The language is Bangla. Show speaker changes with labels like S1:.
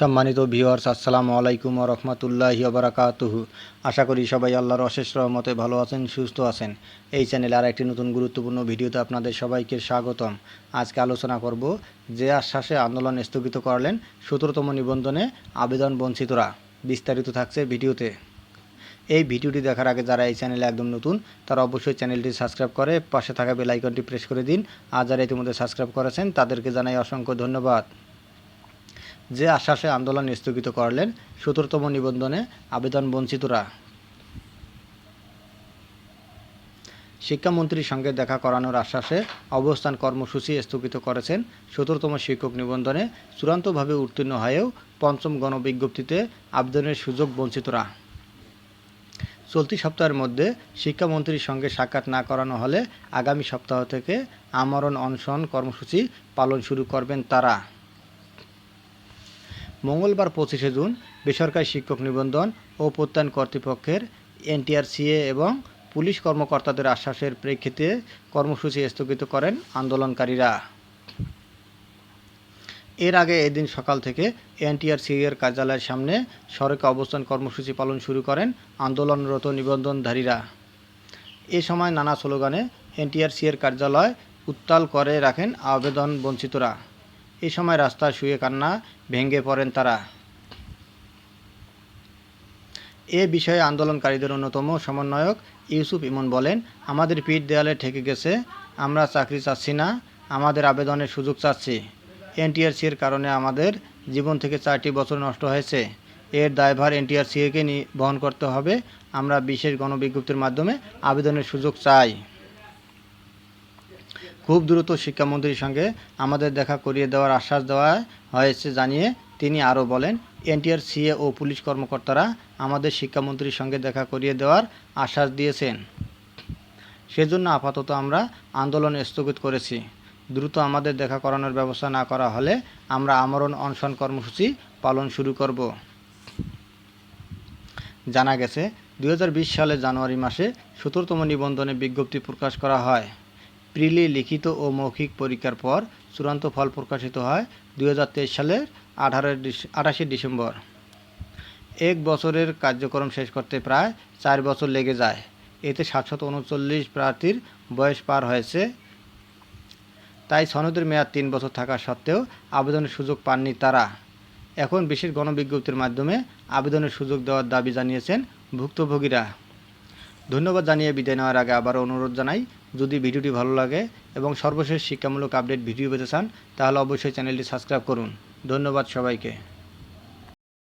S1: সম্মানিত ভিউয়ার্স, আসসালামু আলাইকুম ওয়া রাহমাতুল্লাহি ওয়া বারাকাতুহু। আশা করি সবাই আল্লাহর অশেষ রহমতে ভালো আছেন, সুস্থ আছেন। এই চ্যানেলে আর একটি নতুন গুরুত্বপূর্ণ ভিডিওতে আপনাদের সবাইকে স্বাগতম। আজকে আলোচনা করব যে আশ্বাসে আন্দোলন স্থগিত করলেন 17তম নিবন্ধনে আবেদন বঞ্চিতরা। বিস্তারিত থাকছে ভিডিওতে। এই ভিডিওটি দেখার আগে যারা এই চ্যানেলে একদম নতুন তারা অবশ্যই চ্যানেলটি সাবস্ক্রাইব করে পাশে থাকা বেল আইকনটি প্রেস করে দিন। আর যারা ইতিমধ্যে সাবস্ক্রাইব করেছেন তাদেরকে জানাই অসংখ্য ধন্যবাদ। যে আশ্বাসে আন্দোলন স্থগিত করলেন 17তম নিবন্ধনে আবেদন বঞ্চিতরা। শিক্ষামন্ত্রীর সঙ্গে দেখা করানোর আশ্বাসে অবস্থান কর্মসূচি স্থগিত করেছেন 17তম শিক্ষক নিবন্ধনে চূড়ান্তভাবে উত্তীর্ণ হয়েও পঞ্চম গণবিজ্ঞপ্তিতে আবেদনের সুযোগ বঞ্চিতরা। চলতি সপ্তাহের মধ্যে শিক্ষামন্ত্রীর সঙ্গে সাক্ষাৎ না করানো হলে আগামী সপ্তাহ থেকে আমরণ অনশন কর্মসূচি পালন শুরু করবেন তারা। মঙ্গলবার 25শে জুন বেসরকারি শিক্ষক নিবন্ধন ও প্রত্যয়ন কর্তৃপক্ষের এনটিআরসিএ এবং পুলিশ কর্মকর্তাদের আশ্বাসের প্রেক্ষিতে কর্মসূচি স্থগিত করেন আন্দোলনকারীরা। এর আগে এদিন সকাল থেকে এনটিআরসিএর কার্যালয়ের সামনে সড়কে অবস্থান কর্মসূচি পালন শুরু করেন আন্দোলনরত নিবন্ধনধারীরা। এ সময় নানা স্লোগানে এনটিআরসিএর কার্যালয় উত্তাল করে রাখেন আবেদন বঞ্চিতরা। এ সময় রাস্তায় শুয়ে কান্না ভেঙে পড়েন তারা। এ বিষয়ে আন্দোলনকারীদের অন্যতম সমন্বয়ক ইউসুফ ইমন বলেন, আমাদের পিঠ দেয়ালে ঠেকে গেছে, আমরা চাকরি চাচ্ছি না, আমাদের আবেদনের সুযোগ চাচ্ছি। এনটিআরসির কারণে আমাদের জীবন থেকে 4টি বছর নষ্ট হয়েছে, এর দায়ভার এনটিআরসিকে বহন করতে হবে। আমরা বিশেষ গণবিজ্ঞপ্তির মাধ্যমে আবেদনের সুযোগ চাই। খুব দ্রুত শিক্ষামন্ত্রীর সঙ্গে আমাদের দেখা করিয়ে দেওয়ার আশ্বাস দেওয়া হয়েছে জানিয়ে তিনি আরও বলেন, এনটিআরসিএ ও পুলিশ কর্মকর্তারা আমাদের শিক্ষামন্ত্রীর সঙ্গে দেখা করিয়ে দেওয়ার আশ্বাস দিয়েছেন। সেজন্য আপাতত আমরা আন্দোলন স্থগিত করেছি। দ্রুত আমাদের দেখা করানোর ব্যবস্থা না করা হলে আমরা আমরণ অনশন কর্মসূচি পালন শুরু করব। জানা গেছে 2020 সালের জানুয়ারি মাসে 17তম নিবন্ধনে বিজ্ঞপ্তি প্রকাশ করা হয়। প্রিলি লিখিত ও মৌখিক পরীক্ষার পর চূড়ান্ত ফল প্রকাশিত হয় 2023 সালের 28শে ডিসেম্বর। 1 বছরের কার্যক্রম শেষ করতে প্রায় 4 বছর লেগে যায়। এতে 739 প্রার্থীর বয়স পার হয়েছে। তাই সনদের মেয়াদ 3 বছর থাকা সত্ত্বেও আবেদনের সুযোগ পাননি তারা। এখন বিশেষ গণবিজ্ঞপ্তির মাধ্যমে আবেদনের সুযোগ দেওয়ার দাবি জানিয়েছেন ভুক্তভোগীরা। ধন্যবাদ জানিয়ে বিদায় নেওয়ার আগে আবারও অনুরোধ জানাই, যদি ভিডিওটি ভালো লাগে এবং সর্বশেষ শিক্ষামূলক আপডেট ভিডিও পেতে চান তাহলে অবশ্যই চ্যানেলটি সাবস্ক্রাইব করুন। ধন্যবাদ সবাইকে।